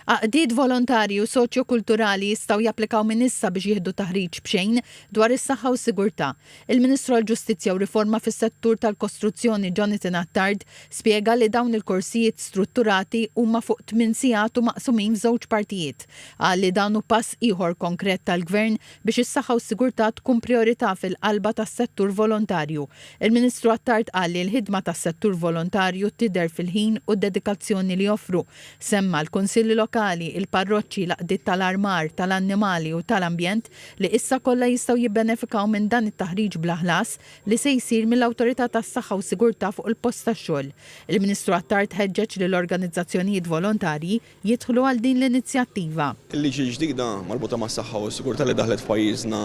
Għaqdiet volontarji u soċjo-kulturali jistgħu japplikaw minn issa biex jieħdu taħriġ b'xejn dwar is-saħħa u s-sigurtà. Il-Ministru għall-Ġustizzja u Riforma fis-settur tal-kostruzzjoni Jonathan Attard spjega li dawn il-korsijiet strutturati huma fuq 8 sigħat u maqsumin f'żewġ partijiet. Qal li dan hu pass ieħor konkret tal-Gvern biex is-saħħa u s-sigurtà tkun priorità fil-qalba tas-settur volontarju. Il-Ministru Attard qal li l-ħidma tas-settur volontarju tidher fil-ħin u d-dedikazzjoni li joffru. Semma l-Kunsilli Lokali, il-parroċċi, l-qdiet tal-armar, tal-annimali u tal-ambjent li issa kollha jistgħu jibbenefikaw minn dan it-taħriġ bla ħlas li se jsir mill-Awtorità tas-Saħħa u Sigurtà fuq il-post tax-xogħol. Il-Ministru Attard ħeġġeġ li l-organizzazzjonijiet volontarji jidħlu għal din l-inizjattiva. Il-liġi ġdida marbuta mas-saħħa u s-sigurtà li daħlet f'pajjiżna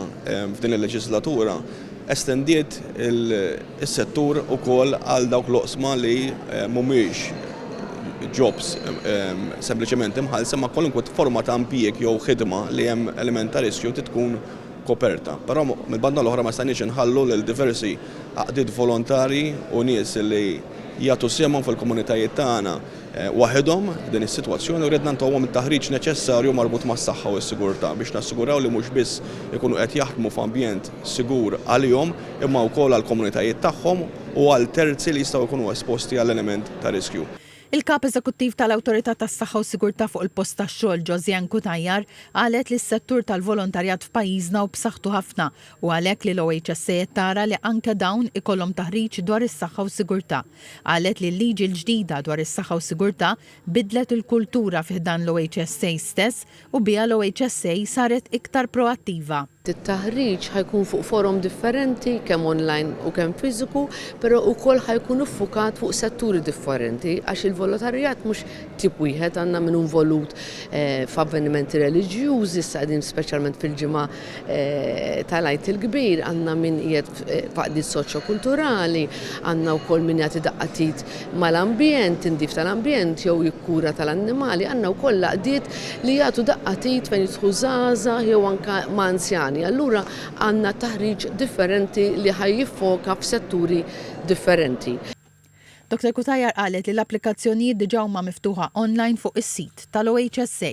f'din il-leġislatura estendiet is-settur ukoll għal dawk l-oqsma li mhumiex jobs sempliċement imħallsa ma' kwalunkwe forma ta' impjieg jew ħidma li hemm element ta' riskju tkun koperta. Però mill-banda l-oħra ma stajniex inħallu lil diversi għaqdiet volontari u nies li jagħtu semhom fil-komunitajiet tagħna waħedhom din is-sitwazzjoni u rridna ntuhom it-taħriġ neċessarju marbut mas-saħħa u s-sigurtà biex nassiguraw li mhux biss ikunu qed jaħdmu f'ambjent sigur għalihom imma wkoll għall-komunitajiet tagħhom u għal terzi li jistgħu jkunu esposti għall-element ta' riskju. Il-Kap Eżekuttiv tal-Awtorità tas-Saħħa u Sigurtà fuq il-post tax-xogħol Josiane Kutajjar qalet li s-settur tal-volontarjat f'pajjiżna hu b'saħħtu ħafna u għalhekk li l-OHSA tara li anke dawn ikollhom taħriġ dwar is-saħħa u s-sigurtà. Qalet li l-liġi l-ġdida dwar is-saħħa u s-sigurtà bidlet il-kultura fih dan l-OHSA stess u biha l-OHSA saret iktar proattiva. Il-taħriġ ħajkun fuq forum differenti, kemm online u kemm fiżiku, però wkoll ħajkun iffukat fuq setturi differenti għax il-volontarjat mhux tip wieħed għandna min involut f'avvenimenti reliġjużi, issa qegħdin speċjalment fil-ġimgħa tal-Għid il-Kbir, għandna min qiegħed f'aqdiet soċjo-kulturali, għandna wkoll min jagħti daqqatit mal-ambjent, indif tal-ambjent jew jikkura tal-annimali, għandna wkoll laqdiet li jagħtu daqqatit fejn jidħlu żgħażagħ jew anke ma' anzjani. Allura għandna taħriġ differenti li ħajjiffoka f'setturi differenti. Dr. Kutajjar qalet li l-applikazzjonijiet diġà huma miftuħa online fuq is-sit tal-OHSA.